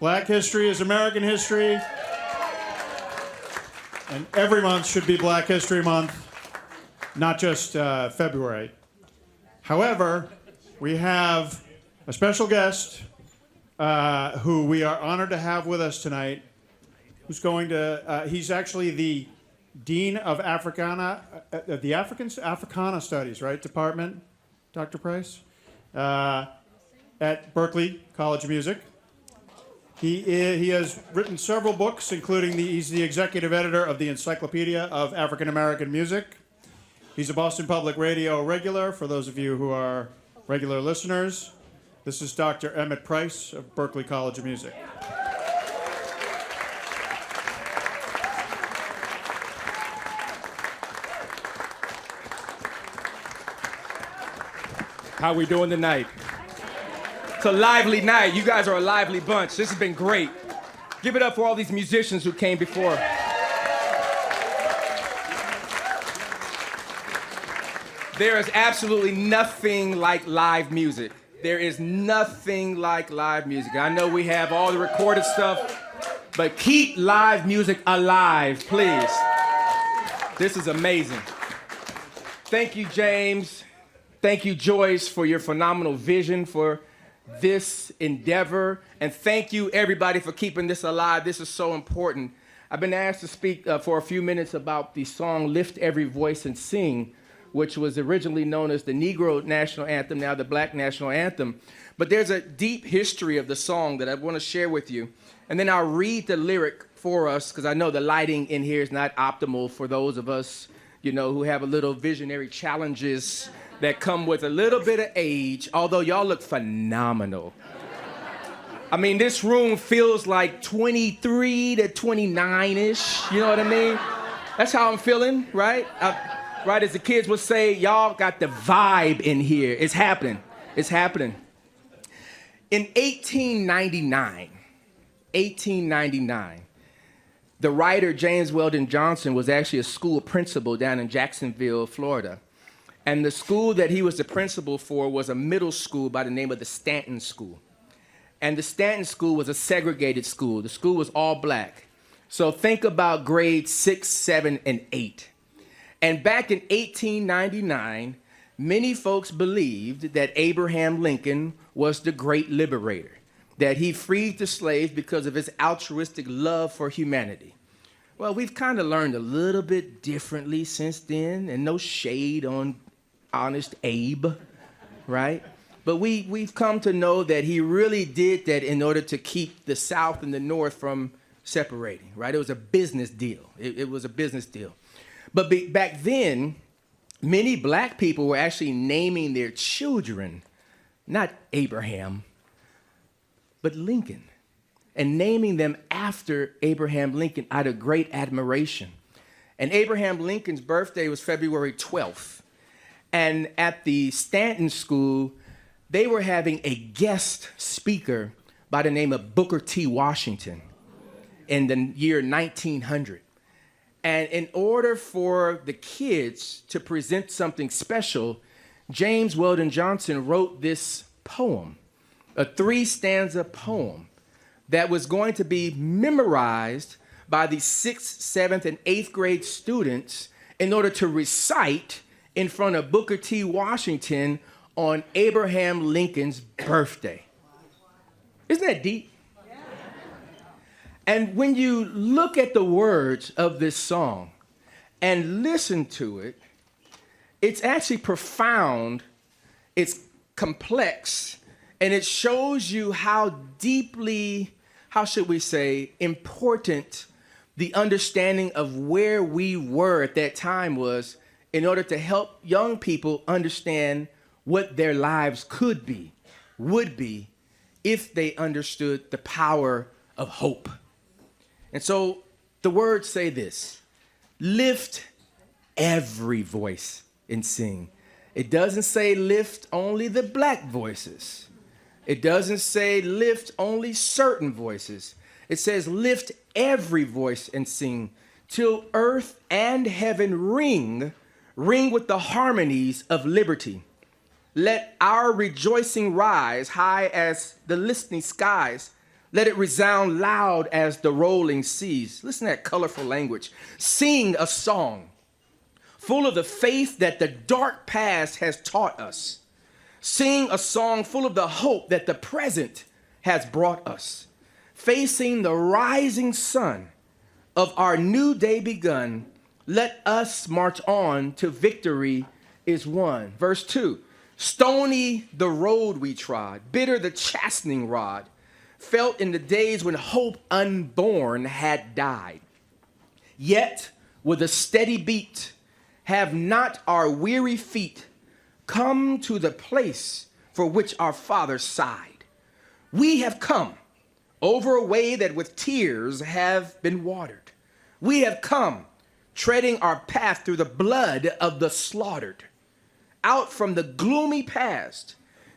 Black history is American history, and every month should be Black History Month, not just February. However, we have a special guest who we are honored to have with us tonight, who's going to, he's actually the Dean of Africana Studies, right, Department, Dr. Price? At Berklee College of Music. He has written several books, including he's the executive editor of the Encyclopedia of African American Music. He's a Boston Public Radio regular, for those of you who are regular listeners. This is Dr. Emmett Price of Berklee College of Music. How we doing tonight? It's a lively night. You guys are a lively bunch. This has been great. Give it up for all these musicians who came before. There is absolutely nothing like live music. There is nothing like live music. I know we have all the recorded stuff, but keep live music alive, please. This is amazing. Thank you, James. Thank you, Joyce, for your phenomenal vision for this endeavor. And thank you, everybody, for keeping this alive. This is so important. I've been asked to speak for a few minutes about the song Lift Every Voice and Sing, which was originally known as the Negro National Anthem, now the Black National Anthem. But there's a deep history of the song that I want to share with you. And then I'll read the lyric for us, because I know the lighting in here is not optimal for those of us, who have a little visionary challenges that come with a little bit of age, although y'all look phenomenal. I mean, this room feels like 23 to 29-ish, you know what I mean? That's how I'm feeling, right? Right, as the kids would say, y'all got the vibe in here. It's happening. It's happening. In 1899, the writer James Weldon Johnson was actually a school principal down in Jacksonville, Florida. And the school that he was the principal for was a middle school by the name of the Stanton School. And the Stanton School was a segregated school. The school was all black. So think about grades 6, 7, and 8. And back in 1899, many folks believed that Abraham Lincoln was the great liberator, that he freed the slaves because of his altruistic love for humanity. Well, we've kind of learned a little bit differently since then, and no shade on Honest Abe, right? But we've come to know that he really did that in order to keep the South and the North from separating, right? It was a business deal. It was a business deal. But back then, many black people were actually naming their children, not Abraham, but Lincoln, and naming them after Abraham Lincoln out of great admiration. And Abraham Lincoln's birthday was February 12th. And at the Stanton School, they were having a guest speaker by the name of Booker T. Washington in the year 1900. And in order for the kids to present something special, James Weldon Johnson wrote this poem, a 3-stanza poem that was going to be memorized by the 6th, 7th, and 8th grade students in order to recite in front of Booker T. Washington on Abraham Lincoln's birthday. Isn't that deep? Yeah. And when you look at the words of this song and listen to it, it's actually profound, it's complex, and it shows you how deeply, how should we say, important the understanding of where we were at that time was in order to help young people understand what their lives could be, would be, if they understood the power of hope. And so the words say this: lift every voice and sing. It doesn't say lift only the black voices. It doesn't say lift only certain voices. It says lift every voice and sing till earth and heaven ring with the harmonies of liberty. Let our rejoicing rise high as the listening skies. Let it resound loud as the rolling seas. Listen to that colorful language. Sing a song full of the faith that the dark past has taught us. Sing a song full of the hope that the present has brought us. Facing the rising sun of our new day begun, let us march on till victory is won. Verse 2, stony the road we trod, bitter the chastening rod, felt in the days when hope unborn had died. Yet with a steady beat, have not our weary feet come to the place for which our father sighed. We have come over a way that with tears have been watered. We have come treading our path through the blood of the slaughtered, out from the gloomy past,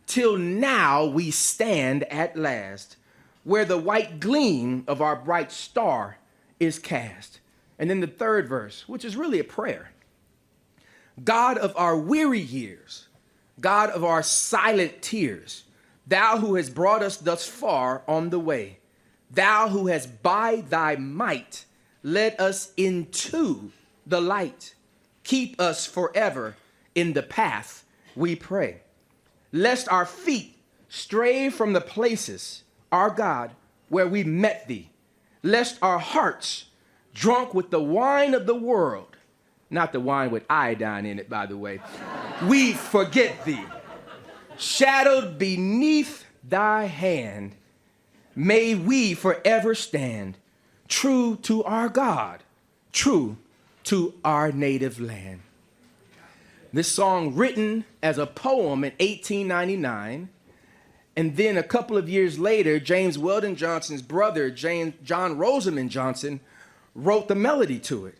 till now we stand at last, where the white gleam of our bright star is cast. And then the third verse, which is really a prayer. God of our weary years, God of our silent tears, thou who hast brought us thus far on the way, thou who hast by thy might led us into the light, keep us forever in the path, we pray. Lest our feet stray from the places, our God, where we met thee, lest our hearts, drunk with the wine of the world, not the wine with iodine in it, by the way, we forget thee. Shadowed beneath thy hand, may we forever stand, true to our God, true to our native land. This song written as a poem in 1899, and then a couple of years later, James Weldon Johnson's brother, John Rosamond Johnson, wrote the melody to it.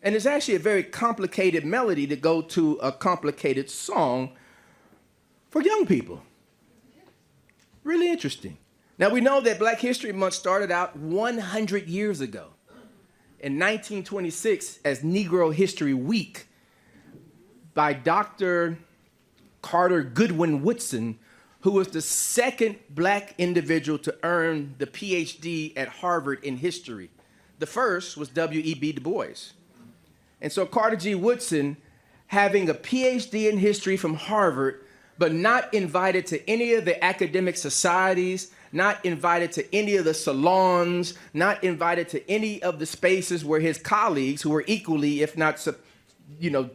And it's actually a very complicated melody to go to a complicated song for young people. Really interesting. Now, we know that Black History Month started out 100 years ago, in 1926, as Negro History Week, by Dr. Carter Goodwin Woodson, who was the second Black individual to earn the PhD at Harvard in history. The first was W.E.B. Du Bois. And so Carter G. Woodson, having a PhD in history from Harvard, but not invited to any of the academic societies, not invited to any of the salons, not invited to any of the spaces where his colleagues, who were equally, if not,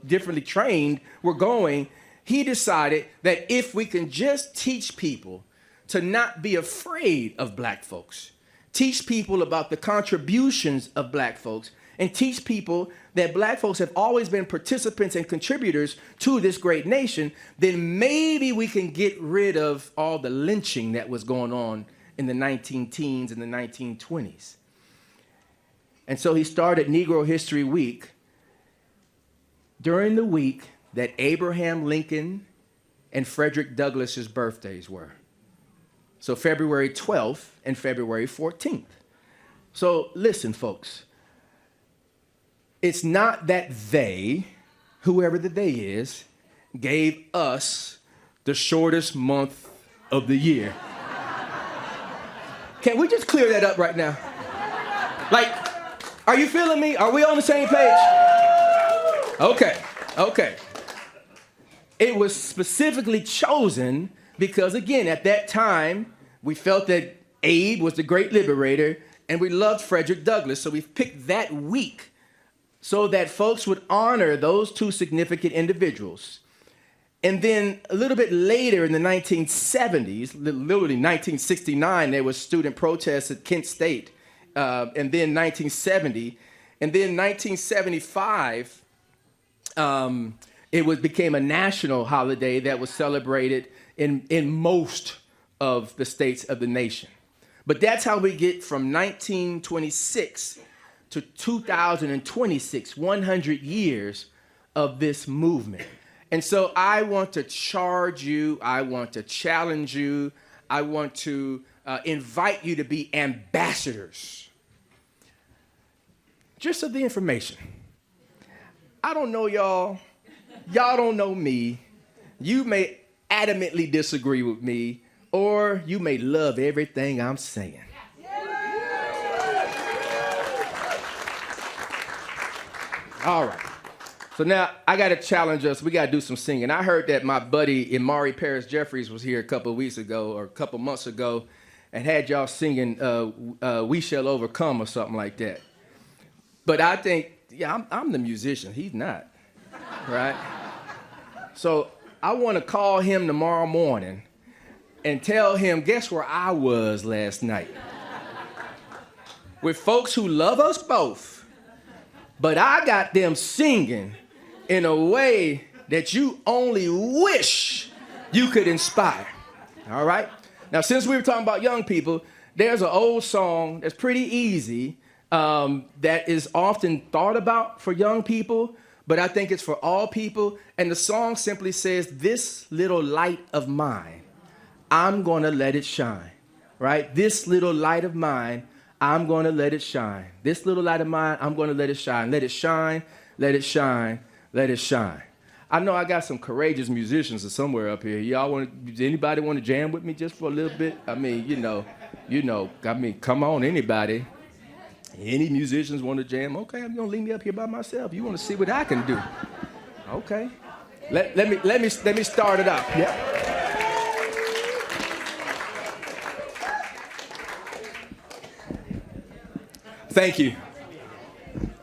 differently trained, were going, he decided that if we can just teach people to not be afraid of Black folks, teach people about the contributions of Black folks, and teach people that Black folks have always been participants and contributors to this great nation, then maybe we can get rid of all the lynching that was going on in the 19-teens and the 1920s. And so he started Negro History Week during the week that Abraham Lincoln and Frederick Douglass's birthdays were. So February 12th and February 14th. So listen, folks. It's not that they, whoever the they is, gave us the shortest month of the year. Can we just clear that up right now? Like, are you feeling me? Are we on the same page? Okay. It was specifically chosen because, again, at that time, we felt that Abe was the great liberator, and we loved Frederick Douglass, so we picked that week so that folks would honor those two significant individuals. And then a little bit later in the 1970s, literally 1969, there was student protests at Kent State, and then 1970. And then 1975, it became a national holiday that was celebrated in most of the states of the nation. But that's how we get from 1926 to 2026, 100 years of this movement. And so I want to charge you, I want to challenge you, I want to invite you to be ambassadors. Just of the information. I don't know y'all don't know me, you may adamantly disagree with me, or you may love everything I'm saying. All right. So now I got to challenge us. We got to do some singing. I heard that my buddy Imari Paris Jeffries was here a couple of weeks ago or a couple months ago and had y'all singing We Shall Overcome or something like that. But I think, yeah, I'm the musician. He's not, right? So I want to call him tomorrow morning and tell him, guess where I was last night? With folks who love us both, but I got them singing in a way that you only wish you could inspire, all right? Now, since we were talking about young people, there's an old song that's pretty easy that is often thought about for young people, but I think it's for all people, and the song simply says, this little light of mine, I'm gonna let it shine, right? This little light of mine, I'm going to let it shine. This little light of mine, I'm going to let it shine. Let it shine, let it shine, let it shine. I know I got some courageous musicians somewhere up here. Does anybody want to jam with me just for a little bit? I mean, come on, anybody. Any musicians want to jam? Okay, I'm going to leave me up here by myself. You want to see what I can do? Okay. Let me start it up. Yeah. Thank you.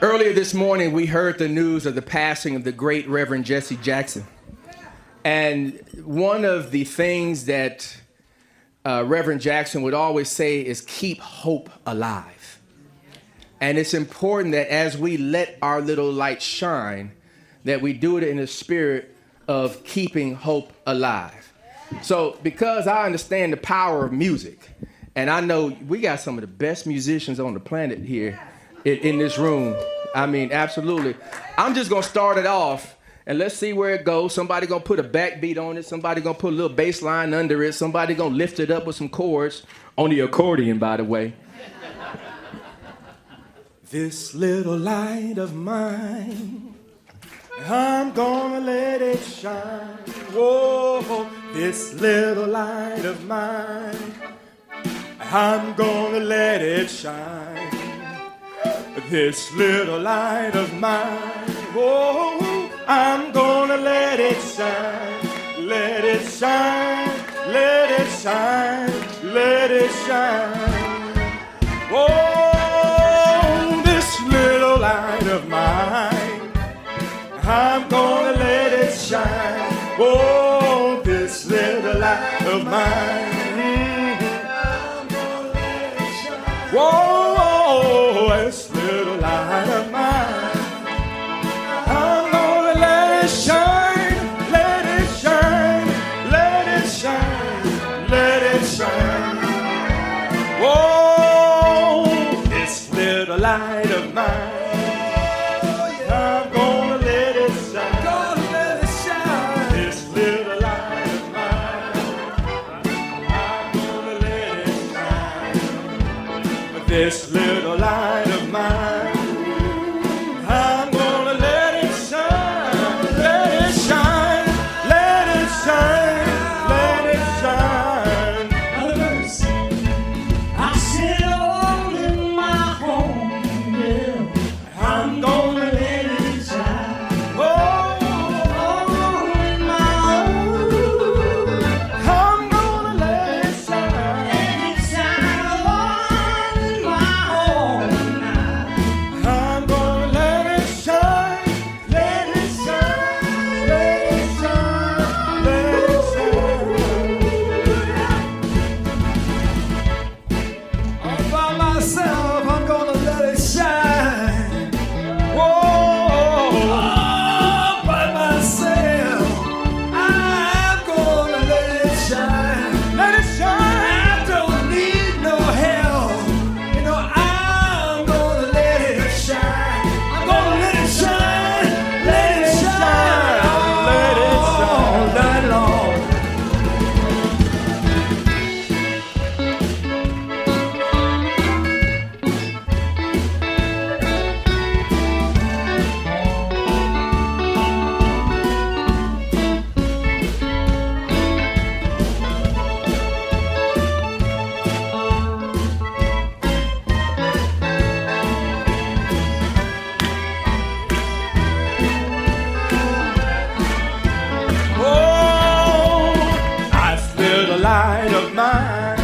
Earlier this morning, we heard the news of the passing of the great Reverend Jesse Jackson. And one of the things that Reverend Jackson would always say is keep hope alive. And it's important that as we let our little light shine, that we do it in the spirit of keeping hope alive. So because I understand the power of music, and I know we got some of the best musicians on the planet here in this room. I mean, absolutely. I'm just going to start it off, and let's see where it goes. Somebody going to put a backbeat on it. Somebody going to put a little bass line under it. Somebody going to lift it up with some chords on the accordion, by the way. This little light of mine, I'm going to let it shine. Whoa, this little light of mine, I'm gonna let it shine. This little light of mine, oh, I'm gonna let it shine. Let it shine, let it shine, let it shine. Oh, this little light of mine, I'm gonna let it shine. Oh, this little light of mine. Whoa, this little light of mine, I'm gonna let it shine, let it shine, let it shine, let it shine. Whoa, this little light of mine, I'm gonna let it shine, gonna let it shine. This little light of mine, I'm gonna let it shine. This little light of mine, I'm gonna let it shine, let it shine, let it shine, let it shine. Others, I sit all in my home, yeah. I'm gonna let it shine. Oh, in my own, I'm gonna let it shine. let it shine all in my own now. I'm gonna let it shine, let it shine, let it shine, let it shine. All by myself, I'm gonna let it shine. Whoa, All by myself, I'm gonna let it shine. let it shine. I don't need no help. You know, I'm gonna let it shine. I'm gonna let it shine. Let it shine. Let it shine. All night long. of mine.